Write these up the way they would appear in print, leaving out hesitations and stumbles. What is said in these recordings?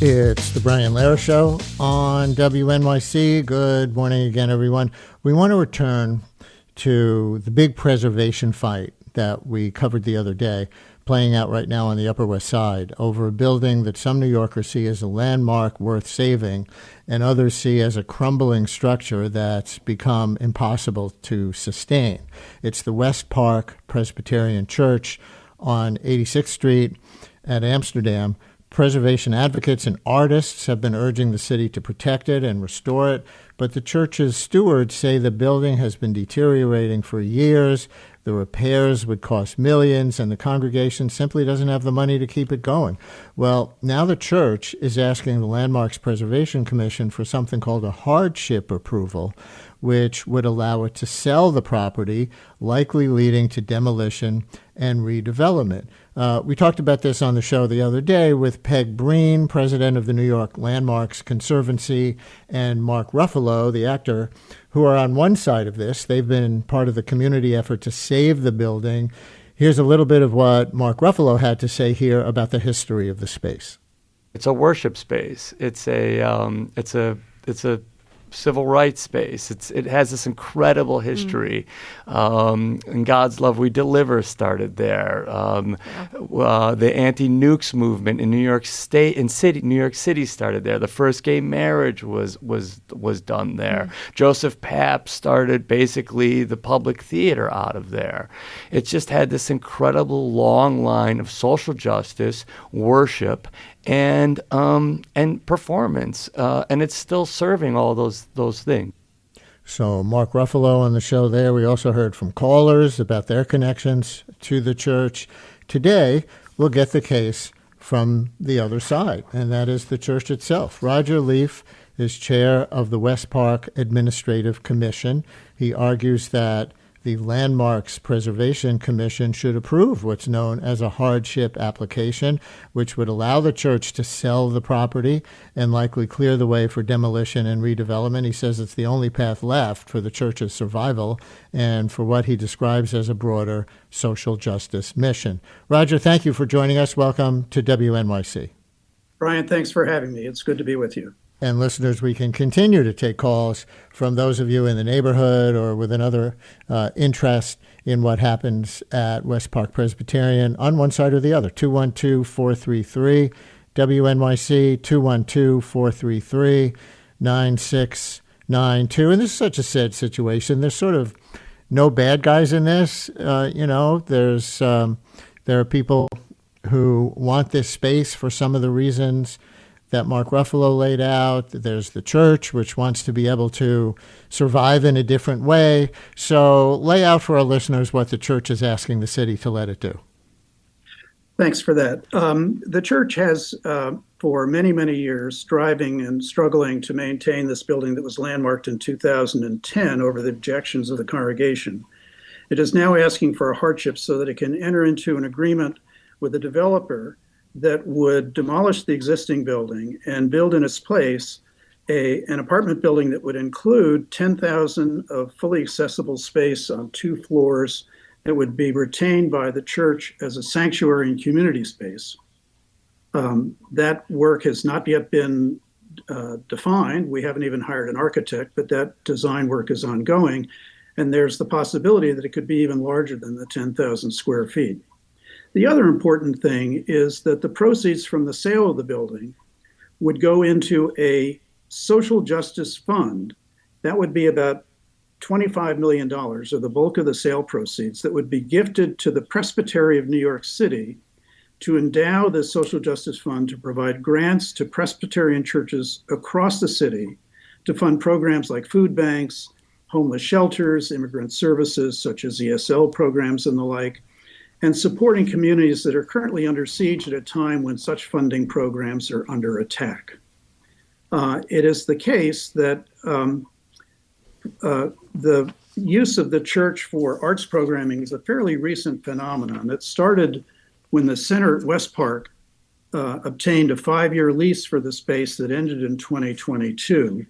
It's the Brian Lehrer Show on WNYC. Good morning again, everyone. We want to return to the big preservation fight that we covered the other day, playing out right now on the Upper West Side over a building that some New Yorkers see as a landmark worth saving and others see as a crumbling structure that's become impossible to sustain. It's the West-Park Presbyterian Church on 86th Street at Amsterdam. Preservation advocates and artists have been urging the city to protect it and restore it, but the church's stewards say the building has been deteriorating for years, the repairs would cost millions, and the congregation simply doesn't have the money to keep it going. Well, now the church is asking the Landmarks Preservation Commission for something called a hardship approval, which would allow it to sell the property, likely leading to demolition and redevelopment. We talked about this on the show the other day with Peg Breen, president of the New York Landmarks Conservancy, and Mark Ruffalo, the actor, who are on one side of this. They've been part of the community effort to save the building. Here's a little bit of what Mark Ruffalo had to say here about the history of the space. It's a worship space. It's a civil rights space. It has this incredible history. And God's Love We Deliver started there. The anti-nukes movement in New York City started there. The first gay marriage was done there. Joseph Papp started basically the public theater out of there. It's just had this incredible long line of social justice, worship, and performance, and it's still serving all those things. So Mark Ruffalo on the show there. We also heard from callers about their connections to the church. Today, we'll get the case from the other side, and that is the church itself. Roger Leaf is chair of the West-Park Administrative Commission. He argues that the Landmarks Preservation Commission should approve what's known as a hardship application, which would allow the church to sell the property and likely clear the way for demolition and redevelopment. He says it's the only path left for the church's survival and for what he describes as a broader social justice mission. Roger, thank you for joining us. Welcome to WNYC. Brian, thanks for having me. It's good to be with you. And listeners, we can continue to take calls from those of you in the neighborhood or with another interest in what happens at West-Park Presbyterian on one side or the other. 212-433 WNYC, 212-433-9692. And this is such a sad situation. There's sort of no bad guys in this. There are people who want this space for some of the reasons that Mark Ruffalo laid out. There's the church, which wants to be able to survive in a different way. So lay out for our listeners what the church is asking the city to let it do. Thanks for that. The church has, for many, many years, striving and struggling to maintain this building that was landmarked in 2010 over the objections of the congregation. It is now asking for a hardship so that it can enter into an agreement with the developer that would demolish the existing building and build in its place an apartment building that would include 10,000 of fully accessible space on 2 floors that would be retained by the church as a sanctuary and community space. That work has not yet been defined. We haven't even hired an architect, but that design work is ongoing. And there's the possibility that it could be even larger than the 10,000 square feet. The other important thing is that the proceeds from the sale of the building would go into a social justice fund. That would be about $25 million, or the bulk of the sale proceeds, that would be gifted to the Presbytery of New York City to endow the social justice fund to provide grants to Presbyterian churches across the city to fund programs like food banks, homeless shelters, immigrant services such as ESL programs and the like, and supporting communities that are currently under siege at a time when such funding programs are under attack. It is the case that the use of the church for arts programming is a fairly recent phenomenon. It started when the center at West-Park obtained a 5-year lease for the space that ended in 2022.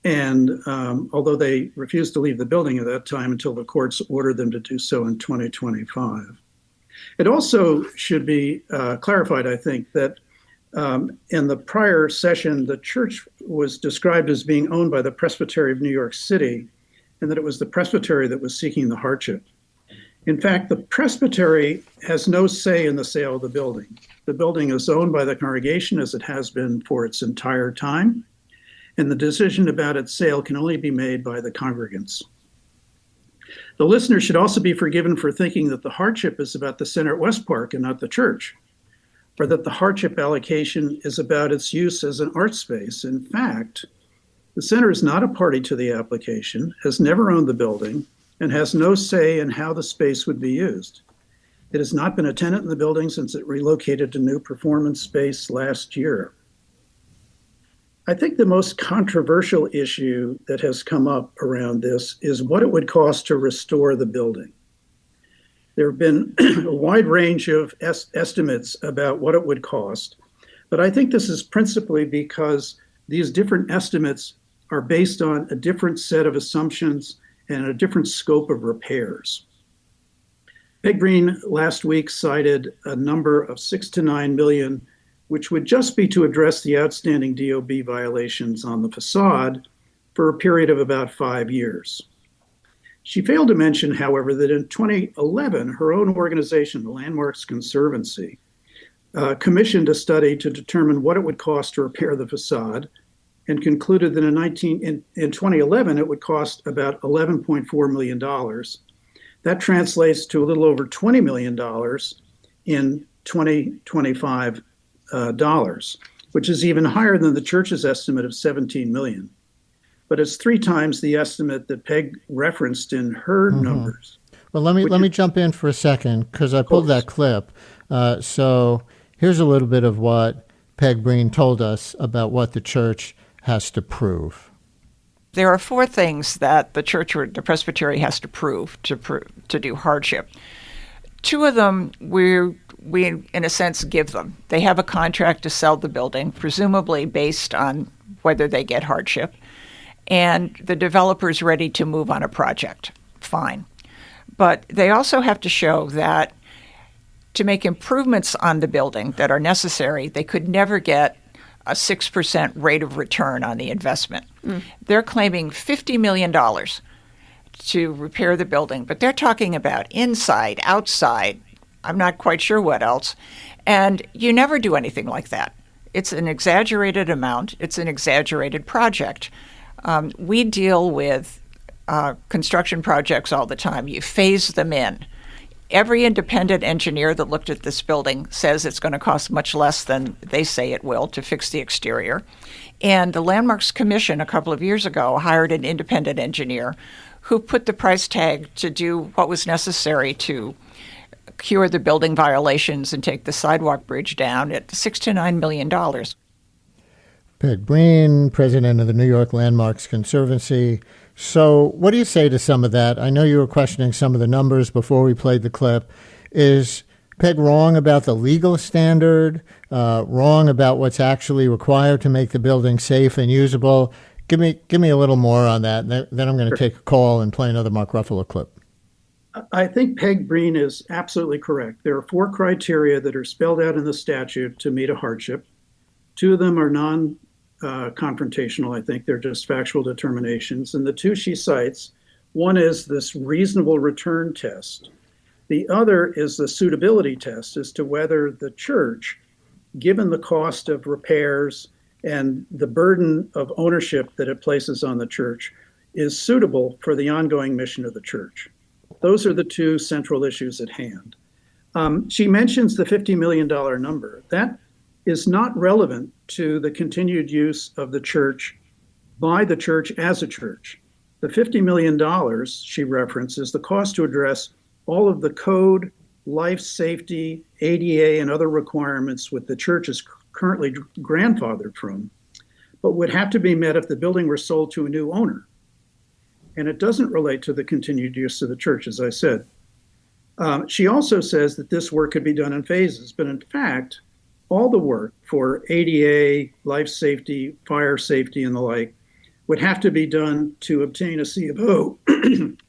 And although they refused to leave the building at that time until the courts ordered them to do so in 2025. It also should be clarified, I think, that in the prior session, the church was described as being owned by the Presbytery of New York City, and that it was the Presbytery that was seeking the hardship. In fact, the Presbytery has no say in the sale of the building. The building is owned by the congregation, as it has been for its entire time, and the decision about its sale can only be made by the congregants. The listener should also be forgiven for thinking that the hardship is about the center at West-Park and not the church, or that the hardship allocation is about its use as an art space. In fact, the center is not a party to the application, has never owned the building, and has no say in how the space would be used. It has not been a tenant in the building since it relocated to new performance space last year. I think the most controversial issue that has come up around this is what it would cost to restore the building. There have been a wide range of estimates about what it would cost, but I think this is principally because these different estimates are based on a different set of assumptions and a different scope of repairs. Peg Green last week cited a number of 6 to 9 million, which would just be to address the outstanding DOB violations on the facade for a period of about 5 years. She failed to mention, however, that in 2011, her own organization, the Landmarks Conservancy, commissioned a study to determine what it would cost to repair the facade, and concluded that in 2011, it would cost about $11.4 million. That translates to a little over $20 million in 2025 dollars, which is even higher than the church's estimate of 17 million. But it's 3 times the estimate that Peg referenced in her numbers. Well, let me jump in for a second because I pulled that clip. So here's a little bit of what Peg Breen told us about what the church has to prove. There are 4 things that the church or the presbytery has to prove to do hardship. 2 of them we in a sense give them. They have a contract to sell the building, presumably based on whether they get hardship, and the developer's ready to move on a project. Fine. But they also have to show that to make improvements on the building that are necessary, they could never get a 6% rate of return on the investment. They're claiming $50 million to repair the building, but they're talking about inside, outside, I'm not quite sure what else. And you never do anything like that. It's an exaggerated amount. It's an exaggerated project. We deal with construction projects all the time. You phase them in. Every independent engineer that looked at this building says it's going to cost much less than they say it will to fix the exterior. And the Landmarks Commission a couple of years ago hired an independent engineer who put the price tag to do what was necessary to cure the building violations and take the sidewalk bridge down at $6 to $9 million. Peg Breen, president of the New York Landmarks Conservancy. So what do you say to some of that? I know you were questioning some of the numbers before we played the clip. Is Peg wrong about the legal standard, wrong about what's actually required to make the building safe and usable? Give me a little more on that. Then I'm going to take a call and play another Mark Ruffalo clip. I think Peg Breen is absolutely correct. There are 4 criteria that are spelled out in the statute to meet a hardship. 2 of them are non-confrontational. I think they're just factual determinations. And the 2 she cites, one is this reasonable return test. The other is the suitability test as to whether the church, given the cost of repairs and the burden of ownership that it places on the church, is suitable for the ongoing mission of the church. Those are the 2 central issues at hand. She mentions the $50 million number. That is not relevant to the continued use of the church by the church as a church. The $50 million she references the cost to address all of the code, life safety, ADA, and other requirements which the church is currently grandfathered from, but would have to be met if the building were sold to a new owner. And it doesn't relate to the continued use of the church, as I said. She also says that this work could be done in phases, but in fact, all the work for ADA, life safety, fire safety, and the like would have to be done to obtain a C of O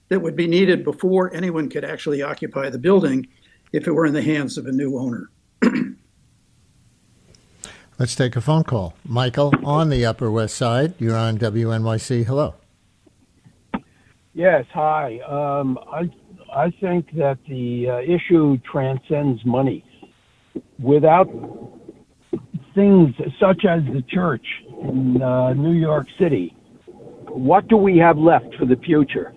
that would be needed before anyone could actually occupy the building if it were in the hands of a new owner. Let's take a phone call. Michael on the Upper West Side. You're on WNYC. Hello. Yes, hi. I think that the issue transcends money. Without things such as the church in New York City, what do we have left for the future?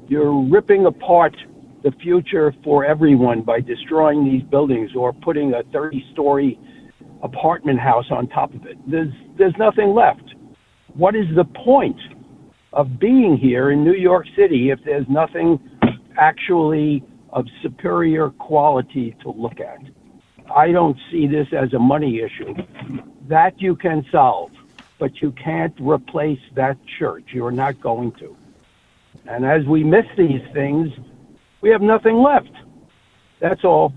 You're ripping apart the future for everyone by destroying these buildings or putting a 30-story apartment house on top of it. There's nothing left. What is the point of being here in New York City if there's nothing actually of superior quality to look at? I don't see this as a money issue. That you can solve, but you can't replace that church. You're not going to. And as we miss these things, we have nothing left. That's all.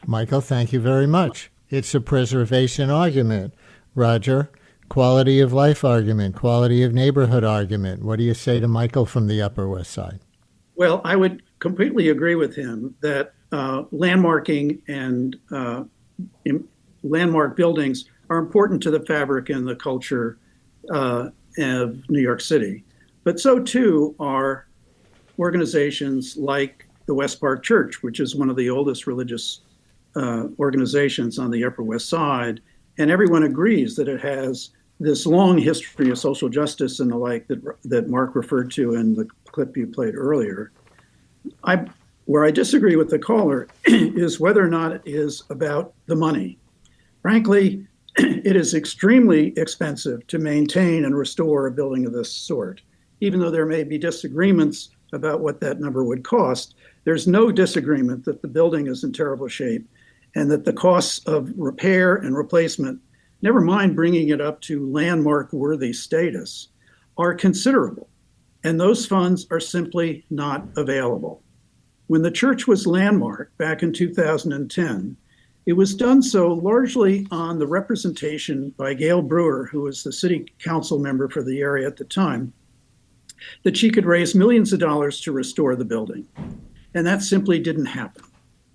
Michael, thank you very much. It's a preservation argument. Roger, quality of life argument, quality of neighborhood argument. What do you say to Michael from the Upper West Side? Well, I would completely agree with him that landmarking and landmark buildings are important to the fabric and the culture of New York City. But so too are organizations like the West-Park Church, which is one of the oldest religious organizations on the Upper West Side. And everyone agrees that it has this long history of social justice and the like that Mark referred to in the clip you played earlier. Where I disagree with the caller is whether or not it is about the money. Frankly, it is extremely expensive to maintain and restore a building of this sort. Even though there may be disagreements about what that number would cost, there's no disagreement that the building is in terrible shape and that the costs of repair and replacement, never mind bringing it up to landmark-worthy status, are considerable. And those funds are simply not available. When the church was landmarked back in 2010, it was done so largely on the representation by Gail Brewer, who was the city council member for the area at the time, that she could raise millions of dollars to restore the building. And that simply didn't happen.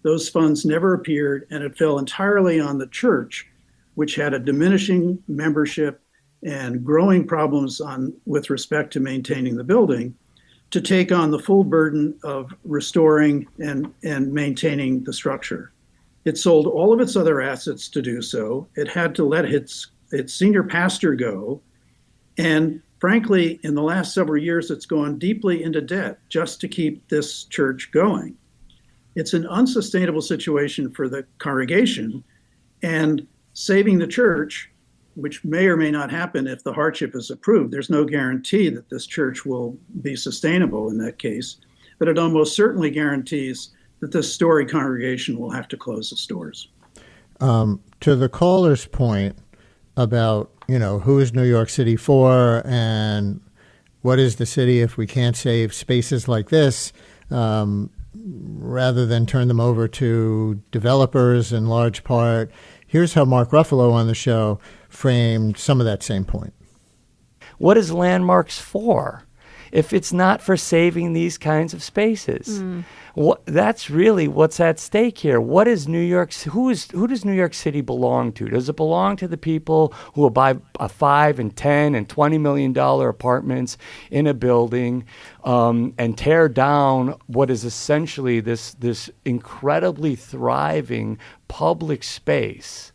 Those funds never appeared, and it fell entirely on the church, which had a diminishing membership and growing problems with respect to maintaining the building, to take on the full burden of restoring and maintaining the structure. It sold all of its other assets to do so. It had to let its senior pastor go. And frankly, in the last several years, it's gone deeply into debt just to keep this church going. It's an unsustainable situation for the congregation, and saving the church, which may or may not happen if the hardship is approved. There's no guarantee that this church will be sustainable in that case, but it almost certainly guarantees that this storied congregation will have to close its doors. To the caller's point about, who is New York City for and what is the city if we can't save spaces like this, rather than turn them over to developers in large part. Here's how Mark Ruffalo on the show framed some of that same point. What is landmarks for if it's not for saving these kinds of spaces? That's really what's at stake here. What is New York? Who does New York City belong to? Does it belong to the people who will buy a $5 and $10 and $20 million apartments in a building and tear down what is essentially this incredibly thriving public space?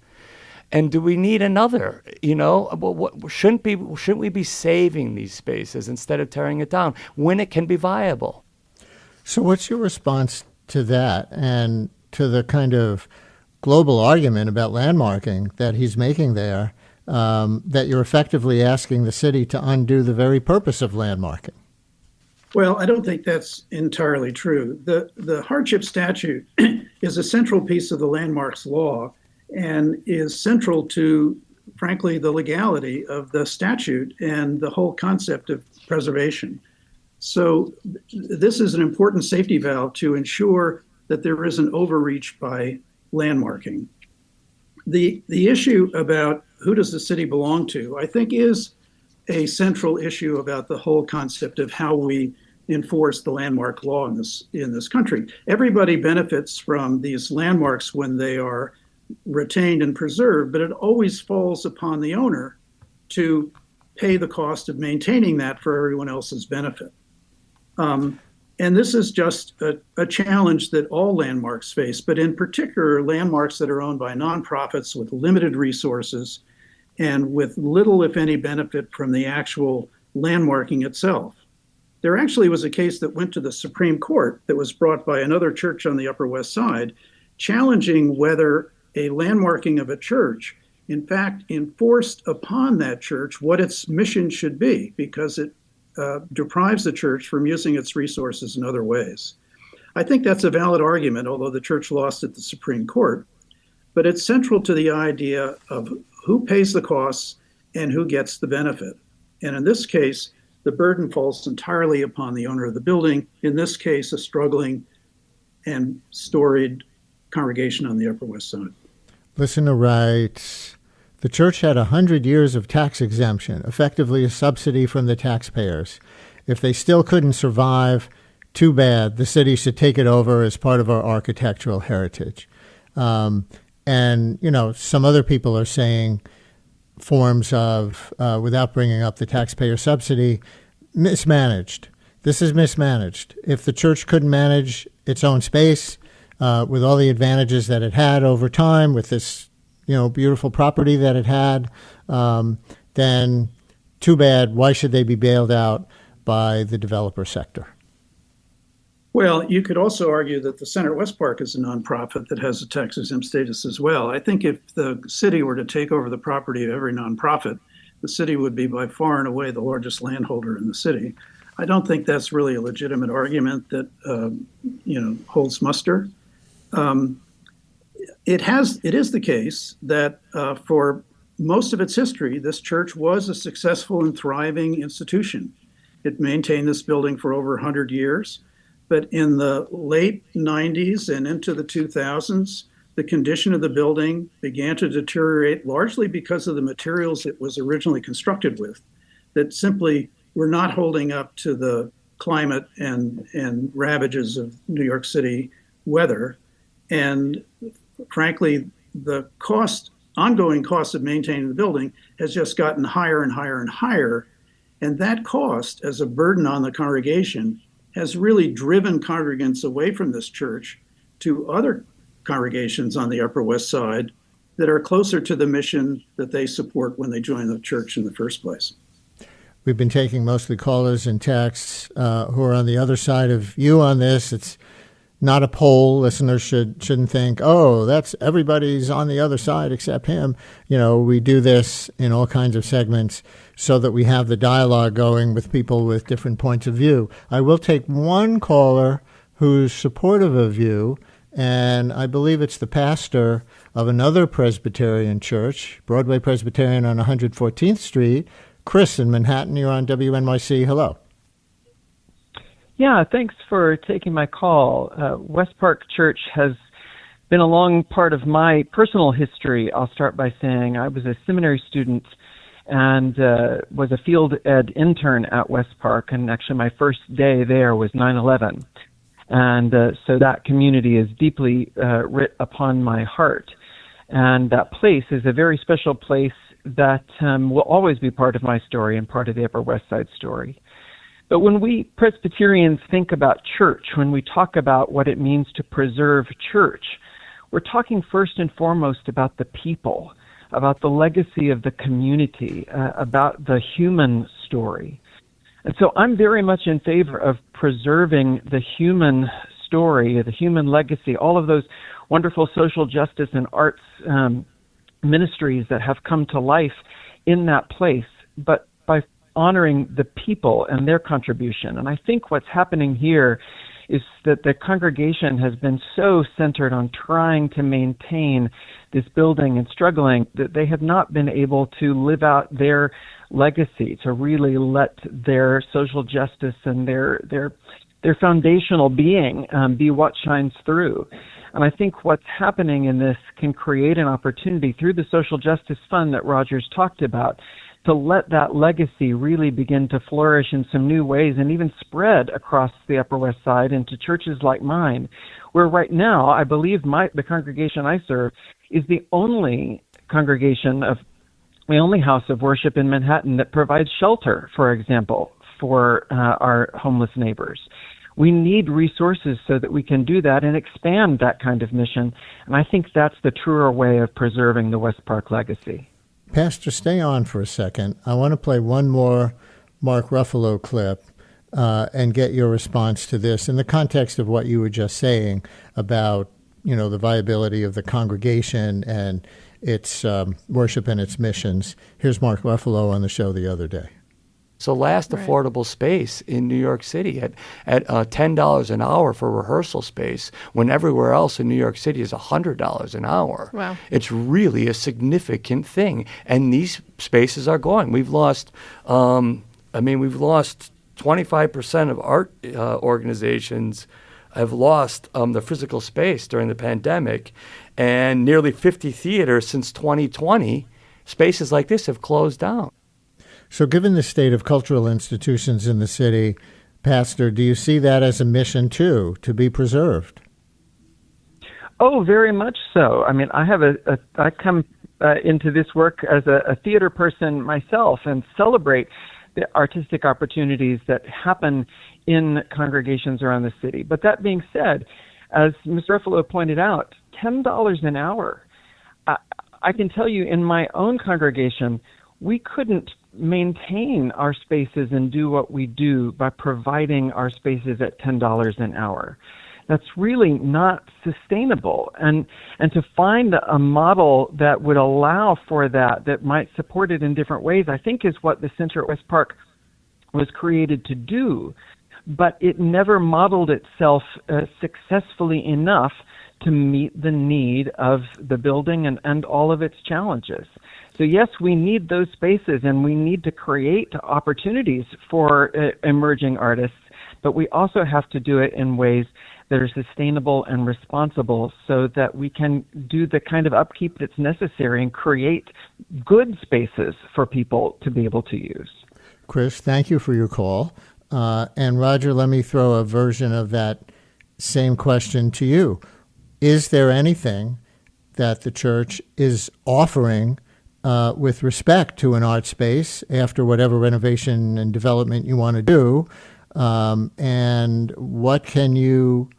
And do we need another? Shouldn't we be saving these spaces instead of tearing it down when it can be viable? So what's your response to that and to the kind of global argument about landmarking that he's making there, that you're effectively asking the city to undo the very purpose of landmarking? Well, I don't think that's entirely true. The hardship statute is a central piece of the landmarks law and is central to, frankly, the legality of the statute and the whole concept of preservation. So this is an important safety valve to ensure that there isn't overreach by landmarking. The issue about who does the city belong to, I think, is a central issue about the whole concept of how we enforce the landmark law in this country. Everybody benefits from these landmarks when they are retained and preserved, but it always falls upon the owner to pay the cost of maintaining that for everyone else's benefit. And this is just a challenge that all landmarks face, but in particular, landmarks that are owned by nonprofits with limited resources and with little, if any, benefit from the actual landmarking itself. There actually was a case that went to the Supreme Court that was brought by another church on the Upper West Side, challenging whether a landmarking of a church, in fact, enforced upon that church what its mission should be, because it deprives the church from using its resources in other ways. I think that's a valid argument, although the church lost at the Supreme Court. But it's central to the idea of who pays the costs and who gets the benefit. And in this case, the burden falls entirely upon the owner of the building, in this case, a struggling and storied congregation on the Upper West Side. Listener writes, the church had 100 years of tax exemption, effectively a subsidy from the taxpayers. If they still couldn't survive, too bad. The city should take it over as part of our architectural heritage. And, you know, some other people are saying forms of, without bringing up the taxpayer subsidy, mismanaged. This is mismanaged. If the church couldn't manage its own space with all the advantages that it had over time, with this, you know, beautiful property that it had, then too bad. Why should they be bailed out by the developer sector? Well, you could also argue that the Center at West-Park is a nonprofit that has a tax-exempt status as well. I think if the city were to take over the property of every nonprofit, the city would be by far and away the largest landholder in the city. I don't think that's really a legitimate argument that holds muster. It is the case that for most of its history, this church was a successful and thriving institution. It maintained this building for over 100 years. But in the late 90s and into the 2000s, the condition of the building began to deteriorate largely because of the materials it was originally constructed with that simply were not holding up to the climate and ravages of New York City weather. And frankly, the ongoing cost of maintaining the building has just gotten higher and higher and higher. And that cost, as a burden on the congregation, has really driven congregants away from this church to other congregations on the Upper West Side that are closer to the mission that they support when they join the church in the first place. We've been taking mostly callers and texts who are on the other side of you on this. It's not a poll. Listeners shouldn't think, oh, that's everybody's on the other side except him. You know, we do this in all kinds of segments so that we have the dialogue going with people with different points of view. I will take one caller who's supportive of you, and I believe it's the pastor of another Presbyterian church, Broadway Presbyterian on 114th Street. Chris in Manhattan, you're on WNYC. Hello. Yeah, thanks for taking my call. West-Park Church has been a long part of my personal history. I'll start by saying I was a seminary student and was a field ed intern at West-Park, and actually my first day there was 9/11. And so that community is deeply writ upon my heart. And that place is a very special place that will always be part of my story and part of the Upper West Side story. But when we Presbyterians think about church, when we talk about what it means to preserve church, we're talking first and foremost about the people, about the legacy of the community, about the human story. And so I'm very much in favor of preserving the human story, the human legacy, all of those wonderful social justice and arts ministries that have come to life in that place, but by honoring the people and their contribution. And I think what's happening here is that the congregation has been so centered on trying to maintain this building and struggling that they have not been able to live out their legacy, to really let their social justice and their foundational being be what shines through. And I think what's happening in this can create an opportunity through the Social Justice Fund that Roger's talked about to let that legacy really begin to flourish in some new ways and even spread across the Upper West Side into churches like mine, where right now I believe the congregation I serve is the only house of worship in Manhattan that provides shelter, for example, for our homeless neighbors. We need resources so that we can do that and expand that kind of mission. And I think that's the truer way of preserving the West-Park legacy. Pastor, stay on for a second. I want to play one more Mark Ruffalo clip and get your response to this in the context of what you were just saying about, the viability of the congregation and its worship and its missions. Here's Mark Ruffalo on the show the other day. So last affordable space in New York City at $10 an hour for rehearsal space, when everywhere else in New York City is $100 an hour. Wow. It's really a significant thing. And these spaces are going. We've lost 25% of art organizations have lost the physical space during the pandemic, and nearly 50 theaters since 2020, spaces like this have closed down. So given the state of cultural institutions in the city, Pastor, do you see that as a mission, too, to be preserved? Oh, very much so. I mean, I come into this work as a theater person myself and celebrate the artistic opportunities that happen in congregations around the city. But that being said, as Ms. Ruffalo pointed out, $10 an hour. I can tell you in my own congregation, we couldn't maintain our spaces and do what we do by providing our spaces at $10 an hour. That's really not sustainable. And to find a model that would allow for that might support it in different ways, I think is what the Center at West-Park was created to do. But it never modeled itself successfully enough to meet the need of the building and all of its challenges. So yes, we need those spaces and we need to create opportunities for emerging artists, but we also have to do it in ways that are sustainable and responsible so that we can do the kind of upkeep that's necessary and create good spaces for people to be able to use. Chris, thank you for your call. And Roger, let me throw a version of that same question to you. Is there anything that the church is offering with respect to an art space after whatever renovation and development you want to do? And what can you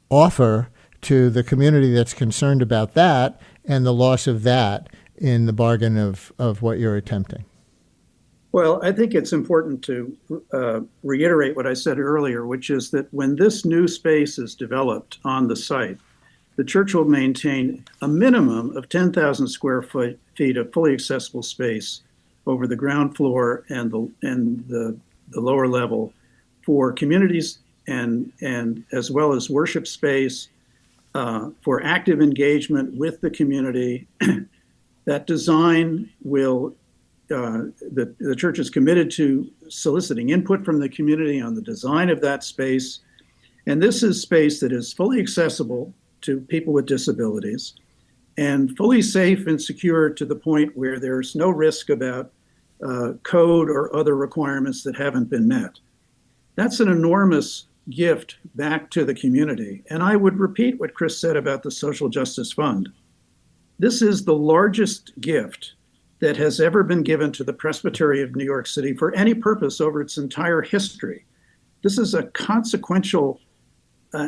offer to the community that's concerned about that and the loss of that in the bargain of what you're attempting? Well, I think it's important to reiterate what I said earlier, which is that when this new space is developed on the site, the church will maintain a minimum of 10,000 square feet of fully accessible space over the ground floor and the lower level for communities and as well as worship space, for active engagement with the community. That design will, the church is committed to soliciting input from the community on the design of that space. And this is space that is fully accessible to people with disabilities and fully safe and secure to the point where there's no risk about code or other requirements that haven't been met. That's an enormous gift back to the community. And I would repeat what Chris said about the Social Justice Fund. This is the largest gift that has ever been given to the Presbytery of New York City for any purpose over its entire history. This is a consequential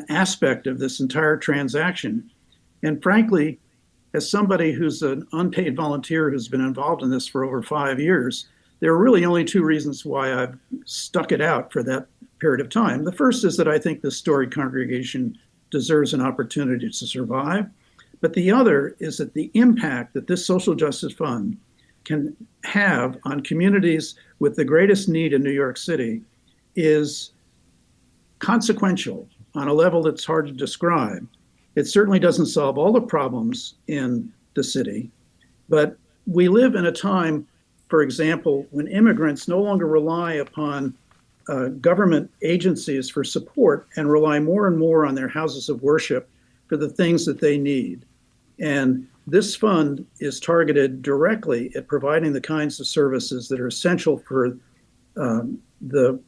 aspect of this entire transaction. And frankly, as somebody who's an unpaid volunteer who's been involved in this for over 5 years, there are really only two reasons why I've stuck it out for that period of time. The first is that I think this storied congregation deserves an opportunity to survive. But the other is that the impact that this Social Justice Fund can have on communities with the greatest need in New York City is consequential on a level that's hard to describe. It certainly doesn't solve all the problems in the city, but we live in a time, for example, when immigrants no longer rely upon government agencies for support and rely more and more on their houses of worship for the things that they need. And this fund is targeted directly at providing the kinds of services that are essential for the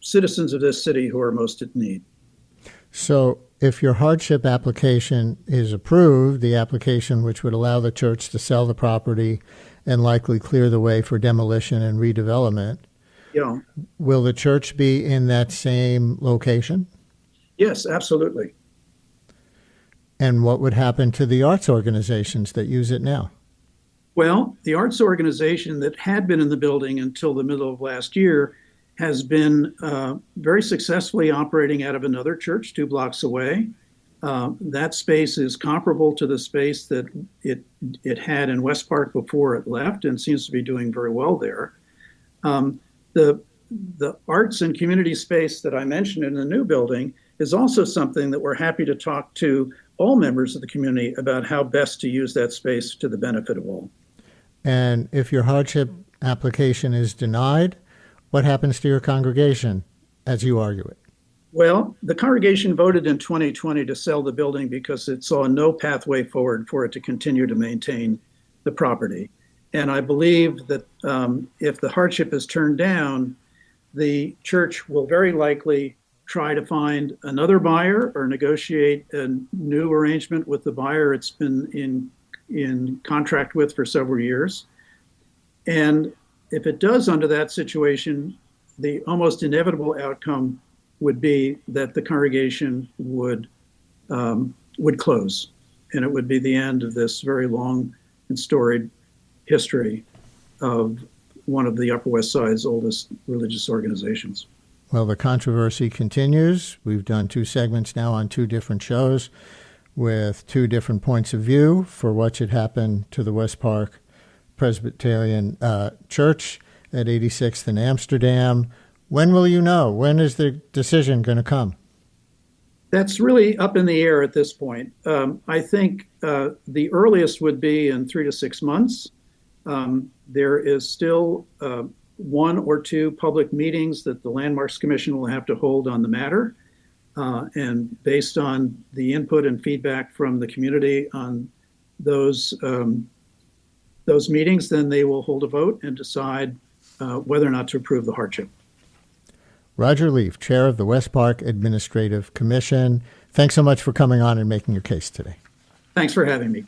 citizens of this city who are most in need. So if your hardship application is approved, the application which would allow the church to sell the property and likely clear the way for demolition and redevelopment, Yeah. will the church be in that same location? Yes, absolutely. And what would happen to the arts organizations that use it now? Well, the arts organization that had been in the building until the middle of last year has been very successfully operating out of another church 2 blocks away. That space is comparable to the space that it had in West-Park before it left, and seems to be doing very well there. The arts and community space that I mentioned in the new building is also something that we're happy to talk to all members of the community about how best to use that space to the benefit of all. And if your hardship application is denied, what happens to your congregation as you argue it? Well, the congregation voted in 2020 to sell the building because it saw no pathway forward for it to continue to maintain the property. And I believe that if the hardship is turned down, the church will very likely try to find another buyer or negotiate a new arrangement with the buyer it's been in contract with for several years. And if it does under that situation, the almost inevitable outcome would be that the congregation would close, and it would be the end of this very long and storied history of one of the Upper West Side's oldest religious organizations. Well, the controversy continues. We've done 2 segments now on 2 different shows with 2 different points of view for what should happen to the West-Park Presbyterian Church at 86th and Amsterdam. When will you know? When is the decision going to come? That's really up in the air at this point. I think the earliest would be in 3 to 6 months. There is still 1 or 2 public meetings that the Landmarks Commission will have to hold on the matter. And based on the input and feedback from the community on those meetings, then they will hold a vote and decide whether or not to approve the hardship. Roger Leaf, Chair of the West-Park Administrative Commission. Thanks so much for coming on and making your case today. Thanks for having me.